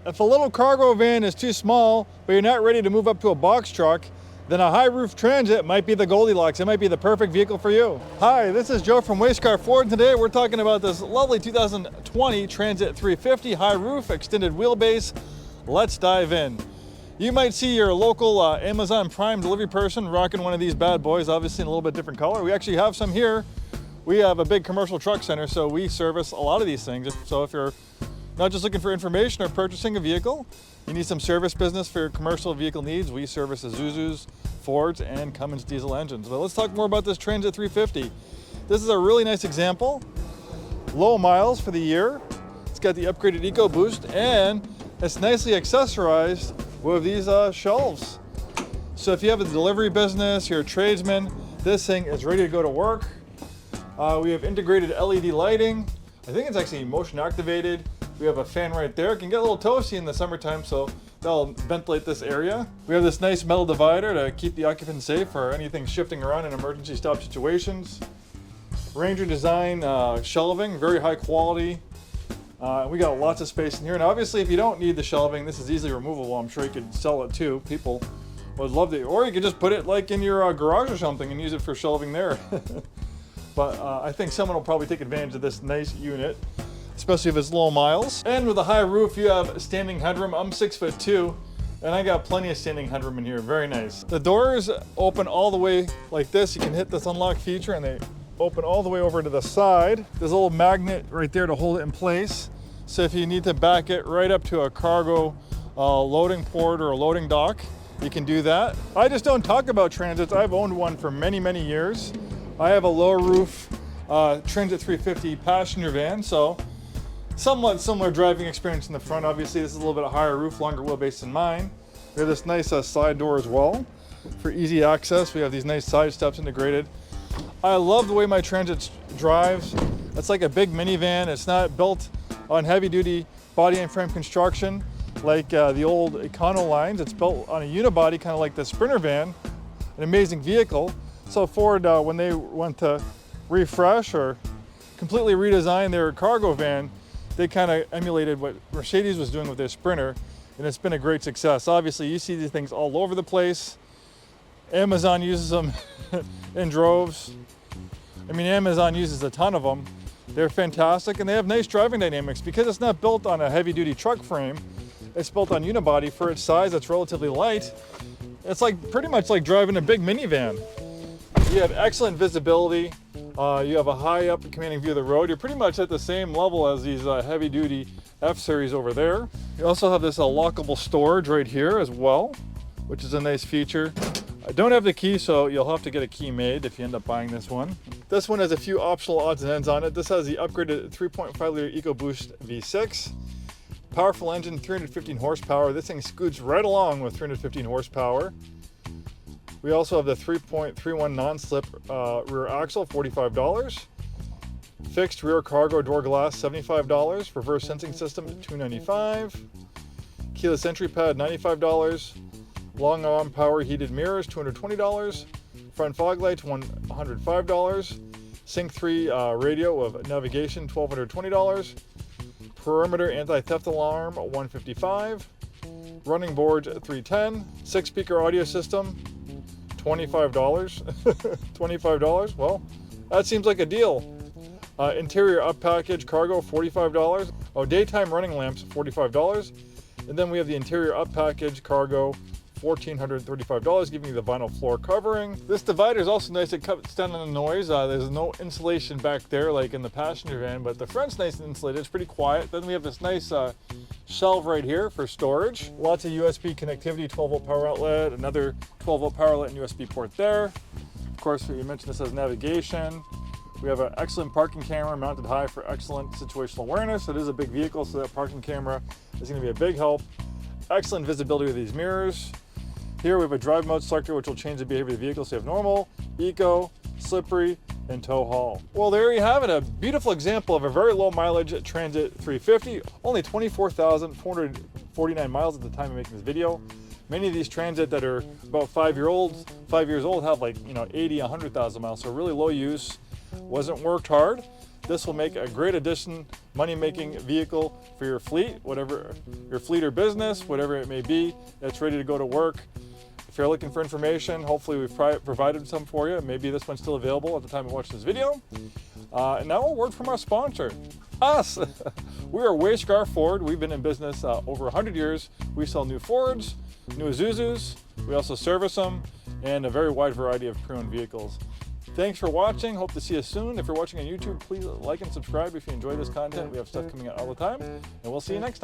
If a little cargo van is too small, but you're not ready to move up to a box truck, then a high roof Transit might be the Goldilocks. It might be the perfect vehicle for you. Hi, this is Joe from Way Scarff Ford. Today we're talking about this lovely 2020 Transit-350 high roof extended wheelbase. Let's dive in. You might see your local Amazon Prime delivery person rocking one of these bad boys, obviously in a little bit different color. We actually have some here. We have a big commercial truck center, so we service a lot of these things. So if you're not just looking for information or purchasing a vehicle, you need some service business for your commercial vehicle needs, we service Isuzus, Fords, and Cummins diesel engines. But let's talk more about this Transit-350. This is a really nice example. Low miles for the year. It's got the upgraded EcoBoost, and it's nicely accessorized with these shelves. So if you have a delivery business, you're a tradesman, this thing is ready to go to work. We have integrated LED lighting. I think it's actually motion activated. We have a fan right there. It can get a little toasty in the summertime, so that'll ventilate this area. We have this nice metal divider to keep the occupants safe for anything shifting around in emergency stop situations. Ranger design shelving, very high quality. We got lots of space in here. And obviously, if you don't need the shelving, this is easily removable. I'm sure you could sell it too. People would love to. Or you could just put it like in your garage or something and use it for shelving there. But I think someone will probably take advantage of this nice unit, especially if it's low miles. And with a high roof, you have standing headroom. I'm 6'2", and I got plenty of standing headroom in here. Very nice. The doors open all the way like this. You can hit this unlock feature and they open all the way over to the side. There's a little magnet right there to hold it in place. So if you need to back it right up to a cargo loading port or a loading dock, you can do that. I just don't talk about Transits. I've owned one for many, many years. I have a low roof Transit-350 passenger van, so somewhat similar driving experience in the front. Obviously, this is a little bit higher roof, longer wheelbase than mine. We have this nice side door as well for easy access. We have these nice side steps integrated. I love the way my Transit drives. It's like a big minivan. It's not built on heavy-duty body and frame construction like the old Econo lines. It's built on a unibody, kind of like the Sprinter van, an amazing vehicle. So Ford, when they went to refresh or completely redesign their cargo van, they kind of emulated what Mercedes was doing with their Sprinter, and it's been a great success. Obviously, you see these things all over the place. Amazon uses them in droves. I mean, Amazon uses a ton of them. They're fantastic, and they have nice driving dynamics because it's not built on a heavy-duty truck frame. It's built on unibody. For its size, it's relatively light. It's like pretty much like driving a big minivan. You have excellent visibility. You have a high up commanding view of the road. You're pretty much at the same level as these heavy duty F-Series over there. You also have this lockable storage right here as well, which is a nice feature. I don't have the key, so you'll have to get a key made if you end up buying this one. This one has a few optional odds and ends on it. This has the upgraded 3.5 liter EcoBoost V6. Powerful engine, 315 horsepower. This thing scoots right along with 315 horsepower. We also have the 3.31 non-slip rear axle, $45. Fixed rear cargo door glass, $75. Reverse sensing system, $295. Keyless entry pad, $95. Long arm power heated mirrors, $220. Front fog lights, $105. Sync 3 radio of navigation, $1,220. Perimeter anti-theft alarm, $155. Running boards, $310. 6-speaker audio system, $25. $25, well, that seems like a deal. Interior up package cargo, $45. Oh, daytime running lamps, $45. And then we have the interior up package cargo, $1,435, giving you the vinyl floor covering. This divider is also nice. It cuts down on the noise. There's no insulation back there like in the passenger van, but the front's nice and insulated. It's pretty quiet. Then we have this nice shelf right here for storage. Lots of USB connectivity, 12-volt power outlet, another 12-volt power outlet and USB port there. Of course, you mentioned this has navigation. We have an excellent parking camera mounted high for excellent situational awareness. It is a big vehicle, so that parking camera is going to be a big help. Excellent visibility with these mirrors. Here we have a drive mode selector, which will change the behavior of the vehicle. So you have normal, eco, slippery, and tow haul. Well, there you have it, a beautiful example of a very low mileage Transit-350, only 24,449 miles at the time of making this video. Many of these Transit that are about 5 years old have like 80, 100,000 miles, so really low use. Wasn't worked hard. This will make a great addition, money-making vehicle for your fleet, whatever your fleet or business, whatever it may be, that's ready to go to work. If you're looking for information, hopefully we've provided some for you. Maybe this one's still available at the time you watch this video. And now a word from our sponsor, us. We are Way Scarff Ford. We've been in business over 100 years. We sell new Fords, new Isuzus. We also service them, and a very wide variety of pre-owned vehicles. Thanks for watching. Hope to see you soon. If you're watching on YouTube, please like and subscribe if you enjoy this content. We have stuff coming out all the time, and we'll see you next time.